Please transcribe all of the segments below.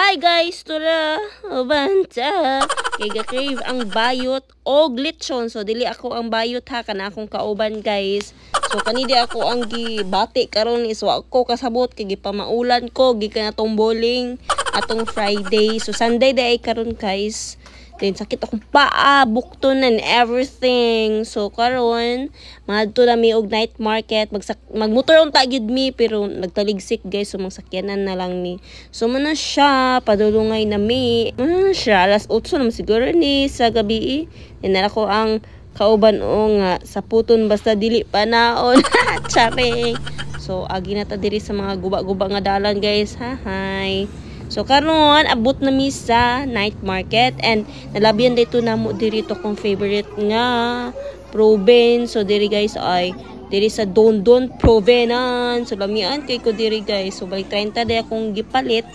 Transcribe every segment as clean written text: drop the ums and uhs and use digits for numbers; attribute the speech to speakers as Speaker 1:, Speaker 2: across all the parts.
Speaker 1: Hi guys, tura banta kay ga-crave ang bayot og lechon. So dili ako ang bayot ha, kana akong kauban guys. So kani di ako ang gibati karon is wa ko kasabot kay gipamaulan ko gikan atong bowling atong Friday. So Sunday day karon guys. Then sakit akong paa, bukton and everything. So karon madto na mi og night market, magmotor on ta gyud mi pero nagtaligsik guys, so magsakyanan na lang mi. So man siya padulungay na mi. Siya alas 8 na siguro ni sa gabi. Yan ko ang kauban o nga sa puton basta dili pa naon. Charing. So agi na ta diri sa mga guba-guba nga dalan guys. Hi. So karon abot na mi sa night market and nalabihan dito namo diri to kong favorite nga province. So diri guys ay diri sa Dondon Provenance. So lamian kay ko diri guys. So balik 30 day akong gipalit.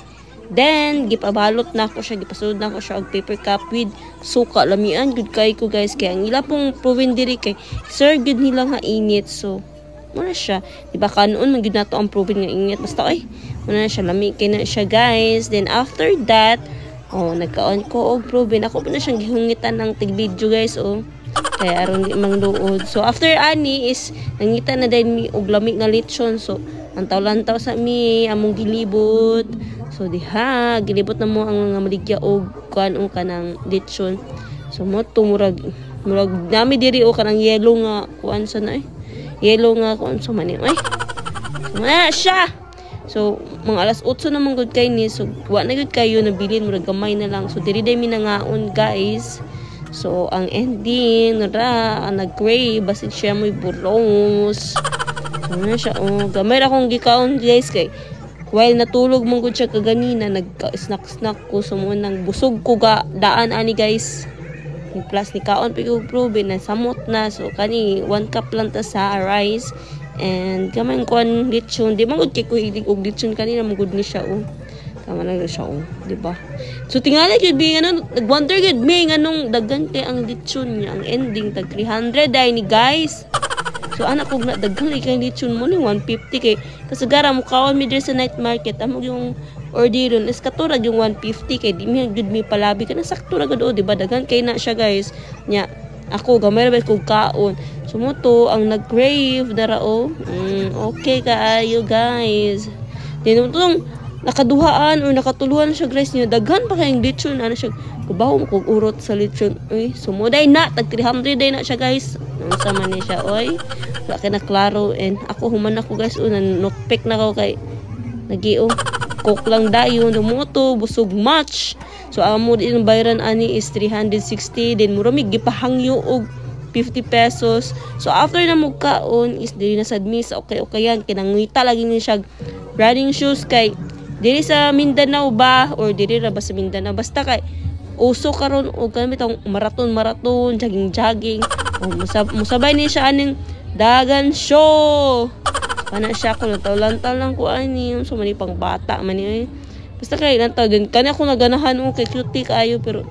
Speaker 1: Then gipabalot na ako siya, gipasulod na ako siya og paper cup with suka. Lamian good kay ko guys kay ang ila pong province diri kay sir good nila nga init. So muna siya, diba kanon man gyud nato ang proven nga init basta ay muna siya lami kay na siya guys. Then after that nagkaon ko og proven ako na siyang gihungitan ng tig video guys kaya aron di mangduod. So after ani is nangita na din mi og lami nga lechon. So lantaw-lantaw sa mi among gilibot. So diha gilibot na mo ang mga maligya og kuan kanang lechon. So mo murag nami diri kanang yellow nga kuan sa na yellow nga kung so man ay wala siya. So mga alas 8 na man gud kay ni, so wa na gud kayo nabilin murag gamay na lang. So diri day mi nangaon guys. So ang ending ra nag-gray basig siya mo'y buros. Ano siya gamay ra akong gikaon guys kay while natulog mong gud siya kaganina nagka-snack ko so mo nang busog ko ga daan ani guys. Plus ni kaon pig proven na samot na. So kani 1 cup lang ta sa rice and gamay kon lechon. Di man gud kay ko hilig og lechon kanina magud ni siya tama na siya di ba? So tingala gid bi nag-wonder gid mi nganong daghan kay ang lechon niya. Ang ending tag 300 day ni guys. So anak ko na daghan kay lechon mo ni 150 kay kasagara mo kaon mi diri sa night market amo yung orderon is katurag yung 150 kay di mi gud mi palabi kana sakto ra gud di ba daghan kay na siya guys nya ako gamay ra kog kaon. So mo to ang nag-crave dara okay kaayo guys. Dinutong nakaduhaan or nakatuluhan siya guys niya daghan pa kayong lechon ano siya kubaho mo kog urot sa lechon sumuday na tag 300 day na siya guys. Unsa man ni siya wala kay na klaro and ako human ako guys notpick na ko kay nagiom cook lang dayon dumuto busog match. So amo din bayaran ani is 360 then mura mig gipahangyo og 50 pesos. So after na mo kaon is diri na sad mi sa okay-okayan kinangita lagi ni siya running shoes kay diri sa Mindanao ba or diri ra ba sa Mindanao basta kay uso karon og gamit ang maraton jogging musabay ni siya aning dagan show. Pana siya ko lantaw lang ko ani so mani pang bata man ni basta kay lantaw din kani ako naganahan kay cutie kayo pero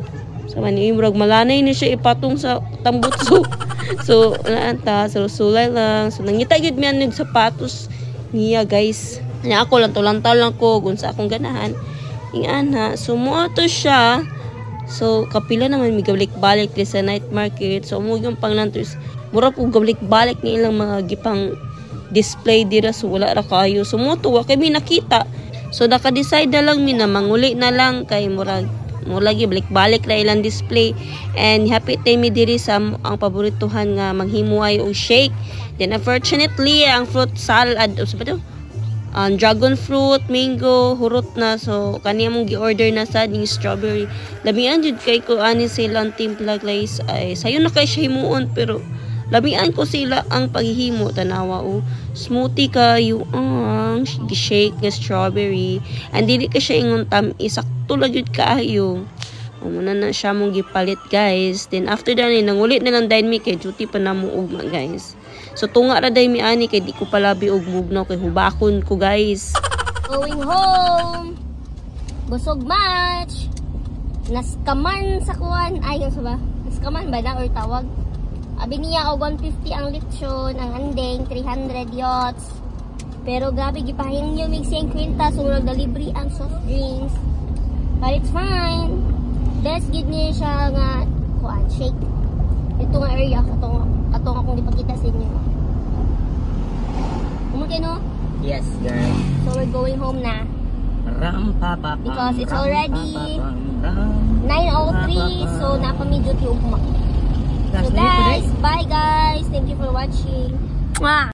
Speaker 1: sa mani murag malanay ni siya ipatong sa tambutso. So naanta so sulay lang so nangita gid mi anig sapatos niya guys nya ako lantaw lang ko gun sa akong ganahan ingana. So mo to siya. So kapila naman mi gabalik-balik sa night market. So mo yung panglantos mura po gabalik-balik ni ilang mga gipang display dira so wala ra kayo. So mo to wa kay mi nakita. So naka-decide na lang mi na manguli na lang kay murag mo lagi balik-balik ra ilang display and happy time mi diri sa ang paboritohan nga manghimuay og shake. Then unfortunately ang fruit salad sa ba dragon fruit, mango, hurot na. So kaniya mong gi-order na sa ning strawberry. Lamian jud kay ko ani silang timpla guys ay sayo na kay siya himuon pero lamian ko sila ang paghihimo tanawa smoothie kayo ang shake nga strawberry and dili ka siya ingon sakto lang gyud kaayo. Muna na siya mong gipalit guys. Then after that nangulit na lang dine mi kay duty pa namo ugma guys. So tunga ra day mi ani kay di ko palabi og mugnaw kay hubakon ko guys.
Speaker 2: Going home. Busog match. Naskaman sa kuan ayon sa ba? Naskaman ba na or tawag? Abi niya og 150 ang lechon, ang andeng 300 yachts. Pero grabe gipahingyo mig 50 so delivery ang soft drinks. But it's fine. Best gid niya siya nga kuan shake. Ito nga area katong akong ipakita sa inyo. Kumukay no?
Speaker 3: Yes, girl.
Speaker 2: So we're going home na. Because it's already 9:03, so napamidyo ti ugma. So guys, bye guys. Thank you for watching. Mwah!